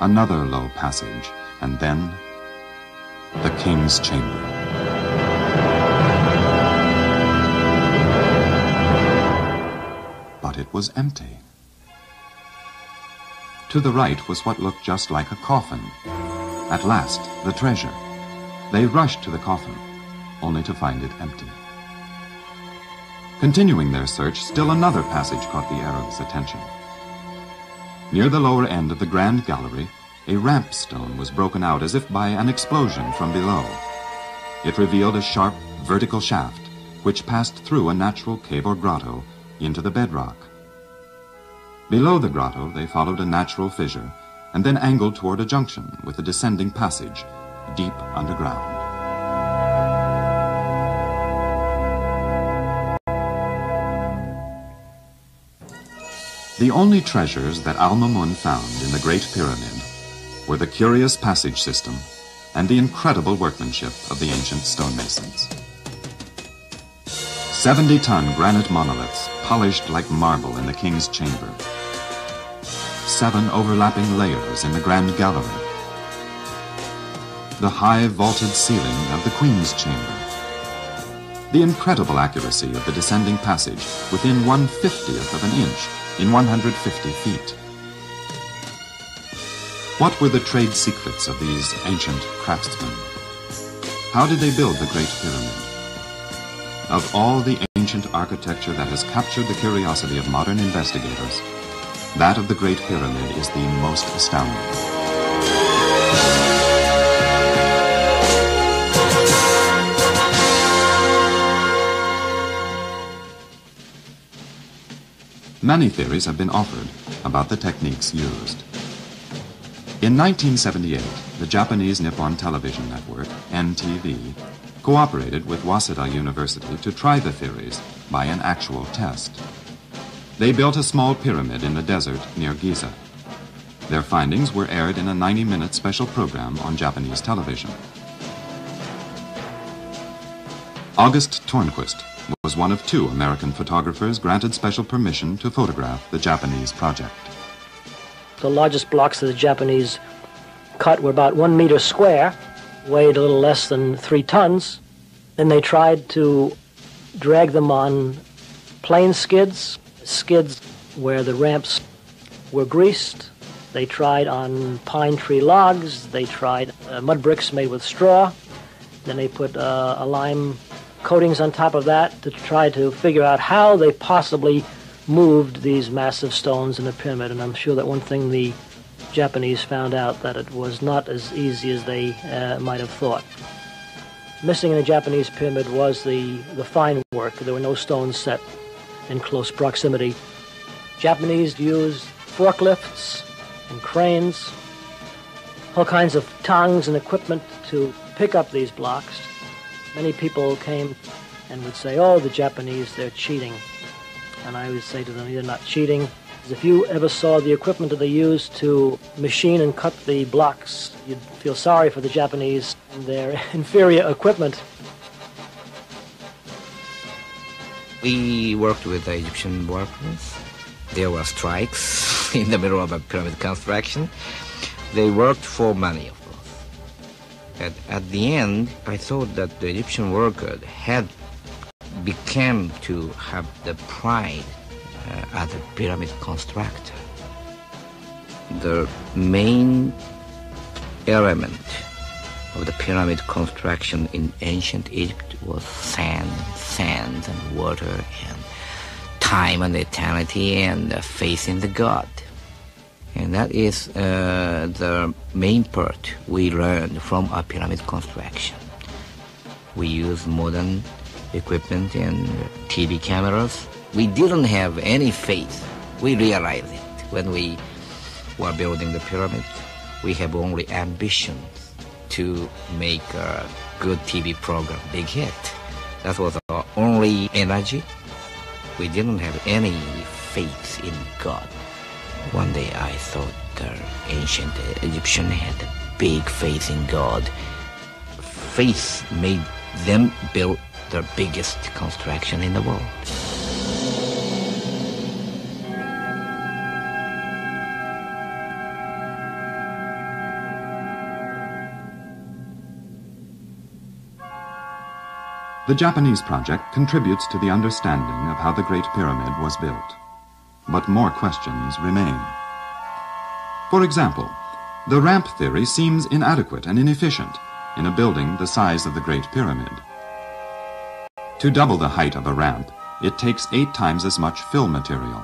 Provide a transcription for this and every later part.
another low passage, and then the king's chamber. But it was empty. To the right was what looked just like a coffin. At last, the treasure. They rushed to the coffin, only to find it empty. Continuing their search, still another passage caught the Arabs' attention. Near the lower end of the grand gallery, a ramp stone was broken out as if by an explosion from below. It revealed a sharp, vertical shaft, which passed through a natural cave or grotto into the bedrock. Below the grotto, they followed a natural fissure and then angled toward a junction with a descending passage deep underground. The only treasures that Al-Mamun found in the Great Pyramid were the curious passage system and the incredible workmanship of the ancient stonemasons. 70-ton granite monoliths polished like marble in the king's chamber. 7 overlapping layers in the grand gallery. The high vaulted ceiling of the queen's chamber. The incredible accuracy of the descending passage within 1/50th of an inch in 150 feet. What were the trade secrets of these ancient craftsmen? How did they build the Great Pyramid? Of all the ancient architecture that has captured the curiosity of modern investigators, that of the Great Pyramid is the most astounding. Many theories have been offered about the techniques used. In 1978, the Japanese Nippon Television Network, NTV, cooperated with Waseda University to try the theories by an actual test. They built a small pyramid in the desert near Giza. Their findings were aired in a 90-minute special program on Japanese television. August Tornquist was one of 2 American photographers granted special permission to photograph the Japanese project. The largest blocks that the Japanese cut were about 1 meter square, weighed a little less than 3 tons. Then they tried to drag them on plane skids where the ramps were greased. They tried on pine tree logs. They tried mud bricks made with straw. Then they put a lime coatings on top of that to try to figure out how they possibly moved these massive stones in the pyramid. And I'm sure that one thing the Japanese found out, that it was not as easy as they might have thought. Missing in the Japanese pyramid was the fine work. There were no stones set in close proximity. Japanese used forklifts and cranes, all kinds of tongs and equipment to pick up these blocks. Many people came and would say, "Oh, the Japanese, they're cheating." And I would say to them, "You're not cheating. If you ever saw the equipment that they used to machine and cut the blocks, you'd feel sorry for the Japanese and their inferior equipment." We worked with the Egyptian workers. There were strikes in the middle of a pyramid construction. They worked for money, of course. At the end, I thought that the Egyptian worker had become to have the pride as a pyramid constructor. The main element of the pyramid construction in ancient Egypt was sand and water and time and eternity and faith in the God. And that is the main part we learned from our pyramid construction. We used modern equipment and TV cameras. We didn't have any faith. We realized it when we were building the pyramid. We have only ambitions to make a good TV program, big hit. That was our only energy. We didn't have any faith in God. One day I thought the ancient Egyptians had a big faith in God. Faith made them build the biggest construction in the world. The Japanese project contributes to the understanding of how the Great Pyramid was built. But more questions remain. For example, the ramp theory seems inadequate and inefficient in a building the size of the Great Pyramid. To double the height of a ramp, it takes 8 times as much fill material.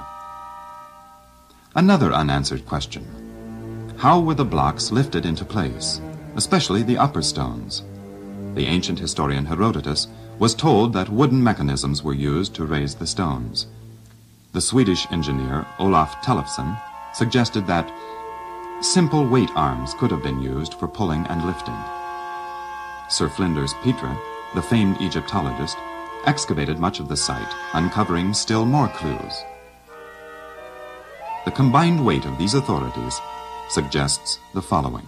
Another unanswered question: how were the blocks lifted into place, especially the upper stones? The ancient historian Herodotus was told that wooden mechanisms were used to raise the stones. The Swedish engineer Olaf Tellefsen suggested that simple weight arms could have been used for pulling and lifting. Sir Flinders Petrie, the famed Egyptologist, excavated much of the site, uncovering still more clues. The combined weight of these authorities suggests the following.